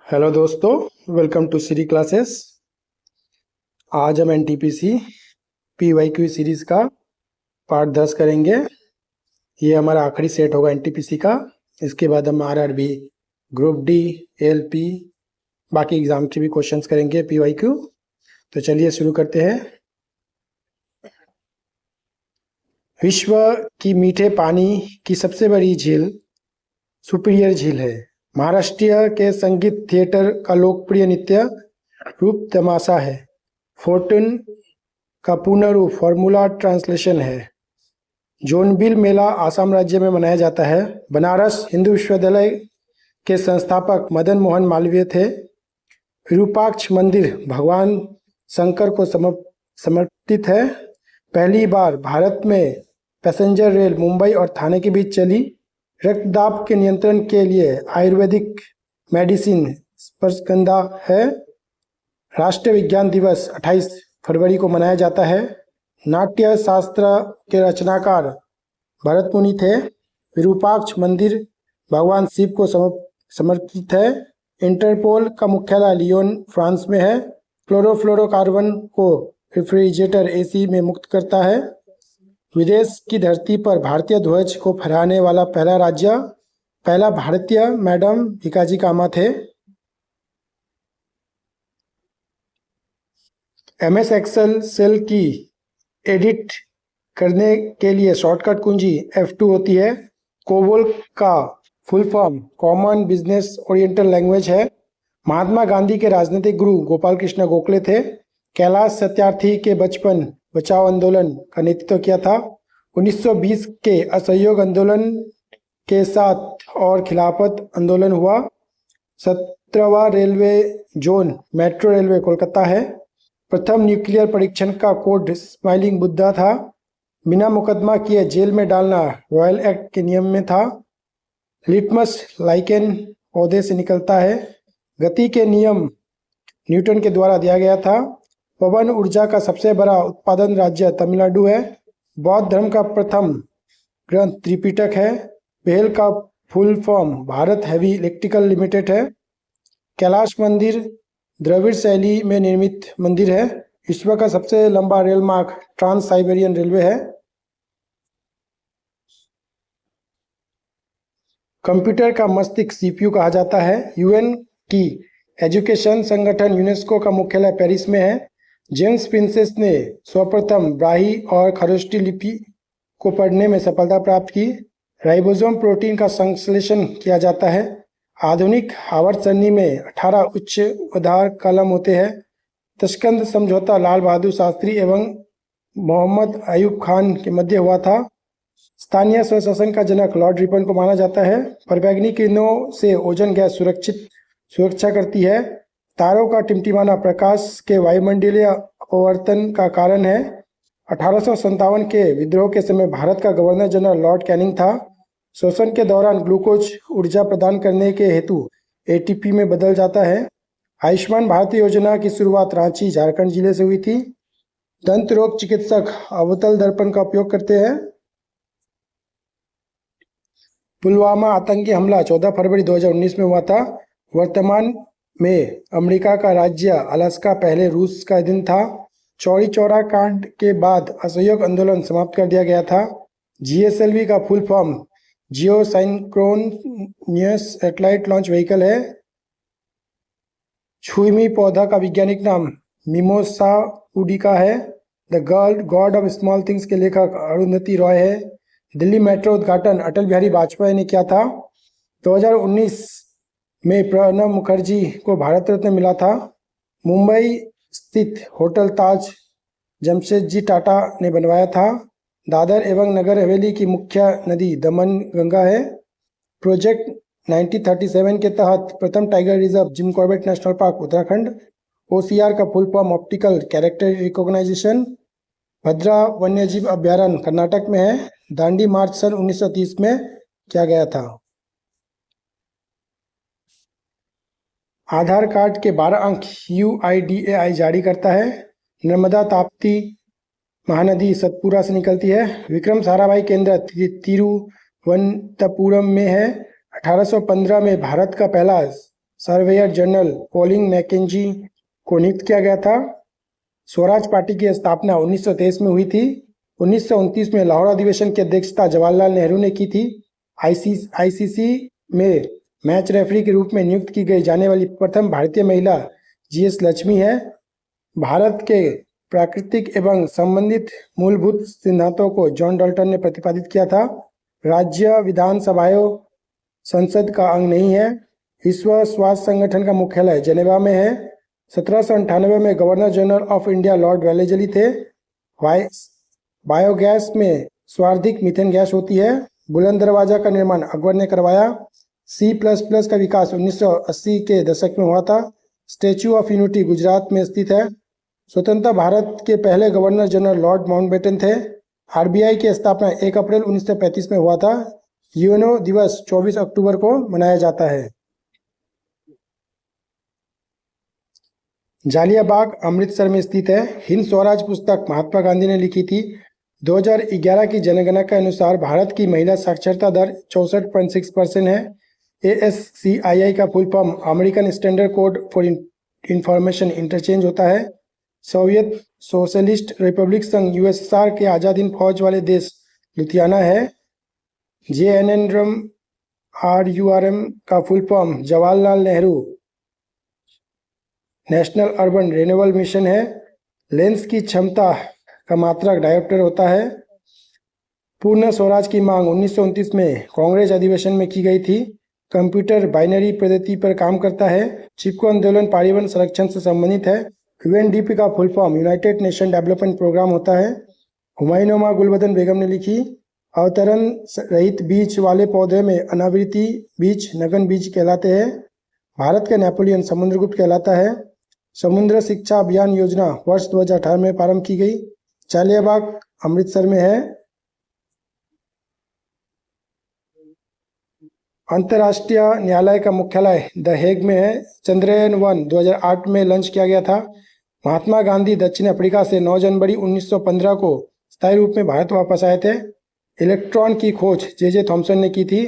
Hello दोस्तों, welcome to Shri classes. आज हम एनटीपीसी पीवाईक्यू सीरीज़ का पार्ट 10 करेंगे। ये हमारा आखिरी सेट होगा एनटीपीसी का। इसके बाद हम आरआरबी, ग्रुप डी, एएलपी, बाकी एग्ज़ाम के भी क्वेश्चंस करेंगे पीवाईक्यू। तो चलिए शुरू करते हैं। विश्व की मीठे पानी की सबसे बड़ी झील सुपीरियर झील है। महाराष्ट्र के संगीत थिएटर का लोकप्रिय नृत्य रूप तमाशा है। फोर्टून का पूर्ण रूप फॉर्मूला ट्रांसलेशन है। जोनबिल मेला आसाम राज्य में मनाया जाता है। बनारस हिंदू विश्वविद्यालय के संस्थापक मदन मोहन मालवीय थे। विरूपाक्ष मंदिर भगवान शंकर को समर्पित है। पहली बार भारत में पैसेंजर रेल मुंबई और थाने के बीच चली। रक्तदाब के नियंत्रण के लिए आयुर्वेदिक मेडिसिन स्पर्शगंधा है। राष्ट्रीय विज्ञान दिवस 28 फरवरी को मनाया जाता है। नाट्य शास्त्र के रचनाकार भरत मुनि थे। विरूपाक्ष मंदिर भगवान शिव को समर्पित है। इंटरपोल का मुख्यालय लियोन फ्रांस में है। क्लोरोफ्लोरोकार्बन को रेफ्रिजरेटर एसी में मुक्त करता है। विदेश की धरती पर भारतीय ध्वज को फहराने वाला पहला भारतीय मैडम भिकाजी कामा थे। MS एक्सेल सेल की एडिट करने के लिए शॉर्टकट कुंजी F2 होती है। कोबोल का full form common business oriental language है। महात्मा गांधी के राजनीतिक गुरु गोपाल कृष्ण गोखले थे। कैलाश सत्यार्थी के बचपन बचाओ आंदोलन का नेतृत्व किया था। 1920 के असहयोग आंदोलन के साथ और खिलाफत आंदोलन हुआ। 17वां railway zone metro railway Kolkata है। प्रथम न्यूक्लियर परीक्षण का कोड स्माइलिंग बुद्धा था। बिना मुकदमा किए जेल में डालना रॉयल एक्ट के नियम में था। लिटमस लाइकेन पौधे से निकलता है। गति के नियम न्यूटन के द्वारा दिया गया था। पवन ऊर्जा का सबसे बड़ा उत्पादन राज्य तमिलनाडु है। बौद्ध धर्म का प्रथम ग्रंथ त्रिपिटक है। बेल का full form Bharat heavy electrical limited है। कैलाश मंदिर द्रविड़ शैली में निर्मित मंदिर है। विश्व का सबसे लंबा रेल मार्ग ट्रांस साइबेरियन रेलवे है। कंप्यूटर का मस्तिष्क CPU कहा जाता है। UN की एजुकेशन संगठन यूनेस्को का मुख्यालय पेरिस में है। जेम्स प्रिंसेस ने सर्वप्रथम ब्राही और खरोष्टी लिपि को पढ़ने में सफलता प्राप्त की। राइबोसोम प्रोटीन का संश्लेषण किया जाता है। आधुनिक आवर्त सरणी में 18 उच्च उदार कलम होते हैं। तशकंद समझौता लाल बहादुर शास्त्री एवं मोहम्मद अयूब खान के मध्य हुआ था। स्थानीय स्वशासन का जनक लॉर्ड रिपन को माना जाता है। पराबैंगनी किरणों से ओजोन गैस सुरक्षा करती है। तारों का टिमटिमाना प्रकाश के वायुमंडलीय अपवर्तन का कारण है। 1857 के विद्रोह के समय भारत का गवर्नर जनरल लॉर्ड कैनिंग था। श्वसन के दौरान ग्लूकोज ऊर्जा प्रदान करने के हेतु ATP में बदल जाता है। आयुष्मान भारत योजना की शुरुआत रांची झारखंड जिले से हुई थी। दंत रोग चिकित्सक अवतल दर्पण का उपयोग करते हैं। पुलवामा आतंकी हमला 14 फरवरी 2019 में हुआ था। वर्तमान में अमेरिका का राज्य अलास्का पहले रूस का दिन था। चौरी चौरा कांड के बाद असहयोग आंदोलन समाप्त कर दिया गया था। GSLV का फुल फॉर्म जियो साइंक्रोनियस सैटेलाइट लॉन्च व्हीकल है। छुईमी पौधा का वैज्ञानिक नाम मिमोसा पुडिका है। The God of small things के लेखक अरुंधति रॉय है। दिल्ली मेट्रो उद्घाटन अटल बिहारी वाजपेयी ने किया था। 2019 में प्रणब मुखर्जी को भारत रत्न मिला था। मुंबई स्थित होटल ताज जमशेदजी टाटा ने बनवाया था। दादर एवं नगर हवेली की मुख्य नदी दमन गंगा है। प्रोजेक्ट 1937 के तहत प्रथम tiger reserve Jim Corbett national park Uttarakhand. OCR का full form optical character recognition. Bhadra वन्यजीव अभ्यारण्य कर्नाटक में है। दांडी मार्च सन 1930 में किया गया था। आधार कार्ड के 12 अंक UIDAI जारी करता है। नर्मदा ताप्ती महानदी सतपुरा से निकलती है। विक्रम साराभाई केंद्र तिरुवनंतपुरम में है। 1815 में भारत का पहला सर्वेयर जनरल पोलिंग मैकेंजी को नियुक्त किया गया था। स्वराज पार्टी की स्थापना 1923 में हुई थी। 1929 में लाहौर अधिवेशन की अध्यक्षता जवाहरलाल नेहरू ने की थी। आईसीसी में मैच रेफरी के रूप में नियुक्त की गई जाने वाली प्रथम भारतीय महिला जीएस लक्ष्मी है। भारत के प्राकृतिक एवं संबंधित मूलभूत सिद्धांतों को जॉन डाल्टन ने प्रतिपादित किया था। राज्य विधानसभाएं संसद का अंग नहीं है। विश्व स्वास्थ्य संगठन का मुख्यालय जेनेवा में है। 1798 में governor general of India Lord Wellesley थे। बायोगैस में सर्वाधिक मीथेन गैस होती है। बुलंद दरवाजा का निर्माण अकबर ने करवाया। C++ का विकास 1980 के दशक में हुआ था। स्टैच्यू ऑफ यूनिटी गुजरात में स्थित है। स्वतंत्र भारत के पहले गवर्नर जनरल लॉर्ड माउंटबेटन थे। आरबीआई की स्थापना 1 अप्रैल 1935 में हुआ था। यूएनओ दिवस 24 अक्टूबर को मनाया जाता है। जालियाबाग अमृतसर में स्थित है। हिंद स्वराज पुस्तक महात्मा गांधी ने लिखी थी। 2011 की जनगणना के अनुसार भारत की महिला साक्षरता दर 64.6% है। ASCII का full form American standard code for information interchange होता है। सोवियत सोशलिस्ट रिपब्लिक संघ USSR के आज़ाद हिंद फौज वाले देश लुधियाना है। JNNRURM का full form Jawaharlal Nehru national urban renewal mission है। लेंस की क्षमता का मात्रक डायोप्टर होता है। पूर्ण स्वराज की मांग 1929 में कांग्रेस अधिवेशन में की गई थी। कंप्यूटर बाइनरी पद्धति पर काम करता है। चिपको आंदोलन पर्यावरण संरक्षण से संबंधित है। UNDP का full form united nation development programme होता है। हुमायूं गुलबदन बेगम ने लिखी। अवतरण रहित बीज वाले पौधे में अनावृति बीज नगन बीज कहलाते हैं। भारत का नेपोलियन समुद्रगुप्त कहलाता है। समुद्र शिक्षा अभियान योजना वर्ष 2018 में प्रारंभ की गई। जालियाबाग अमृतसर में है। अंतर्राष्ट्रीय न्यायालय का मुख्यालय द हेग में है। चंद्रयान-1 2008 में लॉन्च किया गया था। महात्मा गांधी दक्षिण अफ्रीका से 9 जनवरी 1915 को स्थायी रूप में भारत वापस आए थे। इलेक्ट्रॉन की खोज जे थॉमसन ने की थी।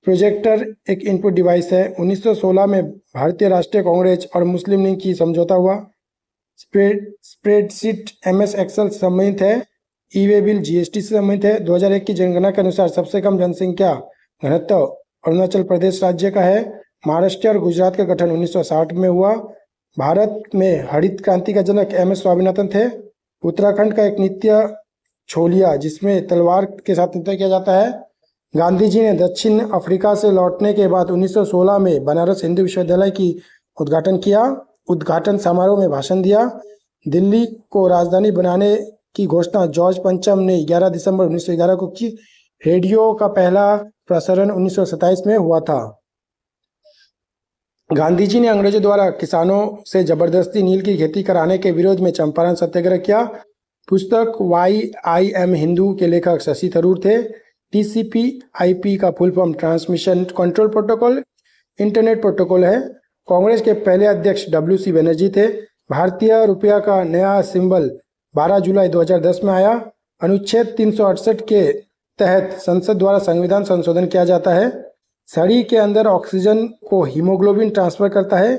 प्रोजेक्टर एक इनपुट डिवाइस है। 1916 में भारतीय राष्ट्रीय कांग्रेस और मुस्लिम लीग की समझौता हुआ। स्प्रेडशीट MS एक्सेल से संबंधित है। ई-वे बिल GST से संबंधित है। 2001 की जनगणना के अनुसार सबसे कम जनसंख्या घनत्व अरुणाचल प्रदेश राज्य का है। महाराष्ट्र और गुजरात का गठन 1960 में हुआ। भारत में हरित क्रांति का जनक MS स्वामीनाथन थे। उत्तराखंड का एक नृत्य छोलिया जिसमें तलवार के साथ नृत्य किया जाता है। गांधी जी ने दक्षिण अफ्रीका से लौटने के बाद 1916 में बनारस हिंदू विश्वविद्यालय की उद्घाटन किया। उद्घाटन समारोह में भाषण दिया। दिल्ली को राजधानी बनाने की घोषणा जॉर्ज पंचम ने 11 दिसंबर 1911 को की। रेडियो का पहला प्रसारण 1927 में हुआ था। गांधी जी ने अंग्रेजों द्वारा किसानों से जबरदस्ती नील की खेती कराने के विरोध में चंपारण सत्याग्रह किया। पुस्तक वाई आई एम हिंदू के लेखक शशि थरूर थे। TCP/IP का full form transmission control protocol internet protocol है। कांग्रेस के पहले अध्यक्ष WC बनर्जी थे। भारतीय रुपया का नया सिंबल 12 जुलाई 2010 में आया। अनुच्छेद 368 के तहत संसद द्वारा संविधान संशोधन किया जाता है। शरीर के अंदर ऑक्सीजन को हीमोग्लोबिन ट्रांसफर करता है।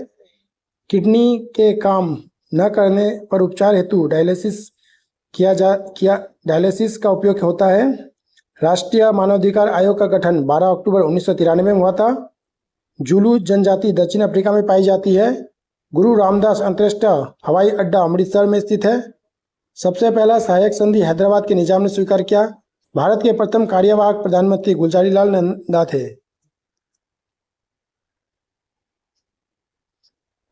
किडनी के काम न करने पर उपचार हेतु डायलिसिस का उपयोग होता है। राष्ट्रीय मानवाधिकार आयोग का गठन 12 अक्टूबर 1993 में हुआ था। जुलू जनजाति दक्षिण अफ्रीका में पाई जाती है। गुरु रामदास अंतर्राष्ट्रीय हवाई अड्डा अमृतसर में स्थित है। सबसे पहला सहायक संधि हैदराबाद के निजाम ने स्वीकार किया। भारत के प्रथम कार्यवाहक प्रधानमंत्री गुलजारीलाल नंदा थे।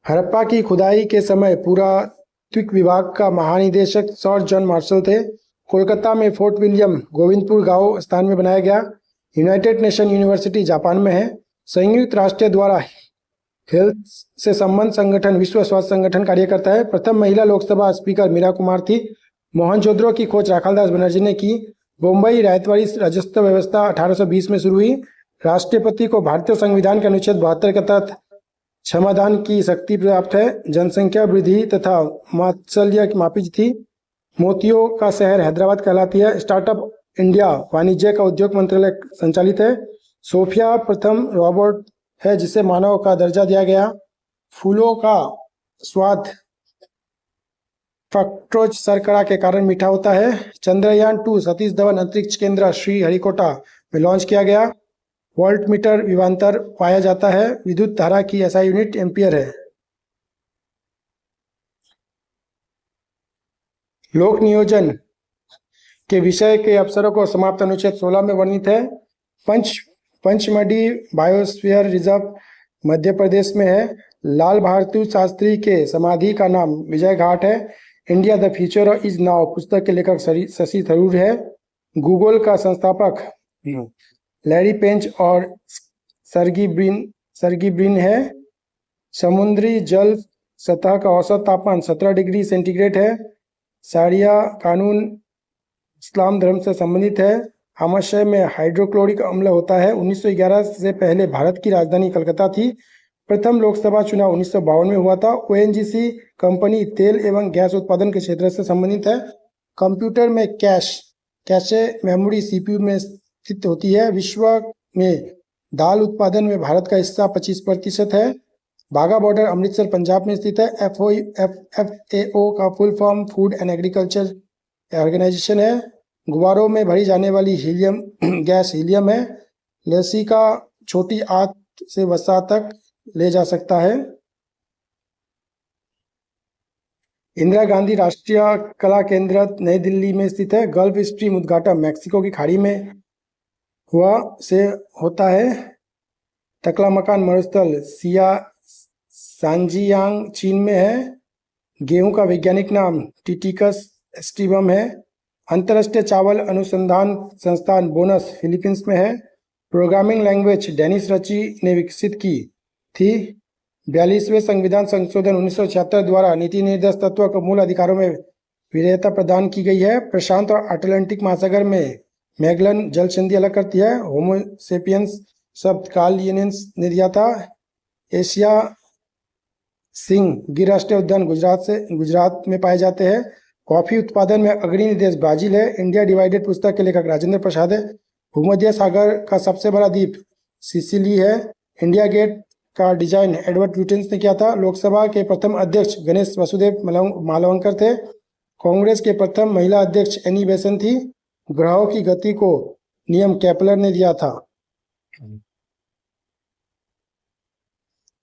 हड़प्पा की खुदाई के समय पुरातत्व विभाग का महानिदेशक सर जॉन मार्शल थे। कोलकाता में फोर्ट विलियम गोविंदपुर गांव स्थान में बनाया गया। यूनाइटेड नेशन यूनिवर्सिटी जापान में है। संयुक्त राष्ट्र द्वारा हेल्थ से संबंध संगठन विश्व स्वास्थ्य संगठन कार्य करता है। प्रथम महिला लोकसभा स्पीकर मीरा कुमार थी। मोहनजोदड़ो की खोज राखालदास बनर्जी ने की। बम्बई रायतवाड़ी राजस्व व्यवस्था 1820 में शुरू हुई। राष्ट्रपति को भारतीय संविधान के अनुच्छेद 72 के तहत क्षमादान की शक्ति प्राप्त है। जनसंख्या वृद्धि तथा मात्सल्य की मापी थी। मोतियों का शहर हैदराबाद कहलाती है। स्टार्टअप इंडिया वाणिज्य का उद्योग मंत्रालय संचालित है। सोफिया प्रथम रोबोट है जिसे मानव का दर्जा दिया गया? फूलों का स्वाद फ्रक्टोज शर्करा के कारण मीठा होता है। चंद्रयान-2 सतीश धवन अंतरिक्ष केंद्र श्रीहरिकोटा में लॉन्च किया गया। वोल्ट मीटर विभवांतर पाया जाता है। विद्युत धारा की SI यूनिट एम्पियर है। लोक नियोजन के विषय के अवसरों को समाप्त अनुच्छेद 16 में वर्णित है। पंचमढ़ी बायोस्फीयर रिजर्व मध्य प्रदेश में है। लाल बहादुर शास्त्री के समाधि का नाम विजय घाट है। India the future is now पुस्तक के लेखक शशि थरूर है। गूगल का संस्थापक लैरी पेंज और सर्गी ब्रिन है। समुद्री जल सतह का औसत तापमान 17 डिग्री सेंटीग्रेड है। शारिया कानून इस्लाम धर्म से संबंधित है। आमाशय में हाइड्रोक्लोरिक अम्ल होता है। 1911 से पहले भारत की राजधानी कलकत्ता थी। प्रथम लोकसभा चुनाव 1952 में हुआ था। ONGC कंपनी तेल एवं गैस उत्पादन के क्षेत्र से संबंधित है। कंप्यूटर में कैशे मेमोरी CPU में स्थित होती है। विश्व में दाल उत्पादन में भारत का हिस्सा 25% है। बाघा बॉर्डर अमृतसर पंजाब में स्थित है। FAO का full form food and agriculture organisation है। गुब्बारों में भरी जाने वाली हीलियम गैस हीलियम है। लसीका छोटी आंत से वसा तक ले जा सकता है। इंदिरा गांधी राष्ट्रीय कला केंद्र नई दिल्ली में स्थित है। गल्फ स्ट्रीम उद्घाटन मैक्सिको की खाड़ी में होता है। तकलामकान मरुस्थल सांजियांग चीन में है। गेहूं का वैज्ञानिक नाम टिटिकस एस्टिवम है। अंतर्राष्ट्रीय चावल अनुसंधान संस्थान बोनस फिलीपींस में है। प्रोग्रामिंग लैंग्वेज डेनिस रची ने विकसित की थी। 42वें संविधान संशोधन 1976 द्वारा नीति निर्देश तत्व को मूल अधिकारों में विधेयता प्रदान की गई है। प्रशांत और अटलांटिक महासागर में मैगलन जल संधि अलग करती है। होमोसेपियंस शब्द कार्ल लिनियंस ने दिया था। एशिया सिंह गिर राष्ट्रीय उद्यान गुजरात में पाए जाते हैं। कॉफी उत्पादन में अग्रणी देश ब्राजील है। इंडिया डिवाइडेड पुस्तक के लेखक राजेंद्र प्रसाद है। भूमध्य सागर का सबसे बड़ा द्वीप सिसिली है। इंडिया गेट का डिजाइन एडवर्ड ल्यूटेंस ने किया था। लोकसभा के प्रथम अध्यक्ष गणेश वसुदेव मालवंकर थे। कांग्रेस के प्रथम महिला अध्यक्ष एनी बेसेंट थी। ग्रहों की गति को नियम केपलर ने दिया था।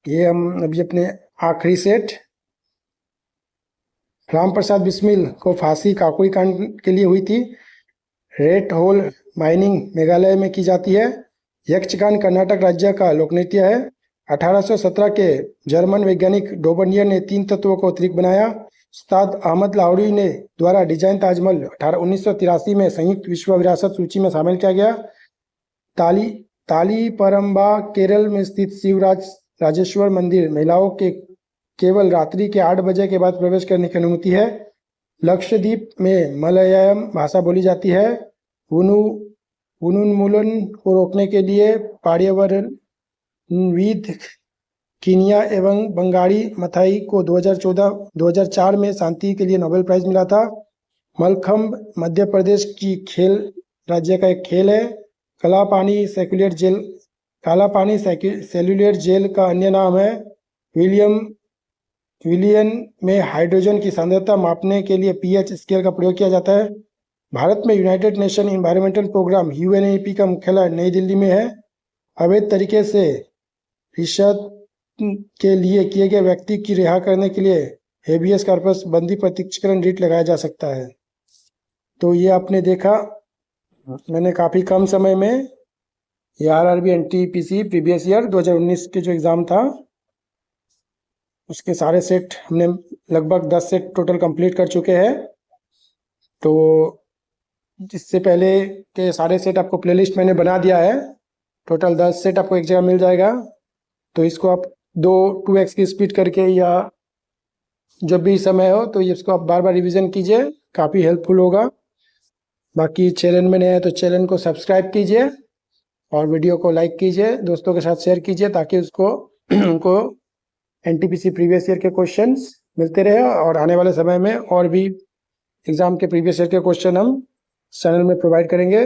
ये हम अभी अपने आखिरी सेट। राम प्रसाद बिस्मिल को फांसी काकोरी कांड के लिए हुई थी। रेड होल माइनिंग मेघालय में की जाती है। यक्षगान कर्नाटक राज्य का लोक नृत्य है। 1817 के जर्मन वैज्ञानिक डोबर्नियर ने 3 तत्वों को अतिरिक्त बनाया। उस्ताद अहमद लाहौरी ने द्वारा डिजाइन ताजमहल 1983 में संयुक्त विश्व विरासत सूची में शामिल किया गया। तालीपरंबा केरल में स्थित शिवराज राजेश्वर मंदिर महिलाओं के केवल रात्रि के 8 बजे के बाद प्रवेश करने की अनुमति है। लक्षद्वीप में मलयालम भाषा बोली जाती है। उन्मूलन को रोकने के लिए पर्यावरणविद कीनिया एवं बंगाली मथाई को 2004 में शांति के लिए नोबेल प्राइज मिला था। मलखम्ब मध्य प्रदेश की खेल राज्य का एक खेल है। काला पानी सेल्युलर जेल का अन्य नाम है। विलियन में हाइड्रोजन की सांद्रता मापने के लिए pH स्केल का प्रयोग किया जाता है। भारत में united nation environmental programme UNEP का मुख्यालय नई दिल्ली में है। अवैध तरीके से रिश्वत के लिए किए गए व्यक्ति की रिहा करने के लिए हेबियस कॉर्पस बंदी प्रत्यक्षीकरण रिट लगाया जा सकता है। तो ये आपने देखा, मैंने काफ़ी कम समय में ये RRB NTPC प्रीवियस ईयर 2019 के जो एग्ज़ाम था उसके सारे सेट हमने लगभग 10 सेट टोटल कंप्लीट कर चुके हैं। तो इससे पहले के सारे सेट आपको प्लेलिस्ट मैंने बना दिया है। टोटल 10 सेट आपको एक जगह मिल जाएगा। तो इसको आप 2x की स्पीड करके या जब भी समय हो तो इसको आप बार बार रिवीजन कीजिए, काफ़ी हेल्पफुल होगा। बाकी चैनल में नए हैं तो चैनल को सब्सक्राइब कीजिए और वीडियो को लाइक कीजिए, दोस्तों के साथ शेयर कीजिए ताकि उनको NTPC प्रीवियस ईयर के क्वेश्चंस मिलते रहे और आने वाले समय में और भी एग्ज़ाम के प्रीवियस ईयर के क्वेश्चन हम चैनल में प्रोवाइड करेंगे।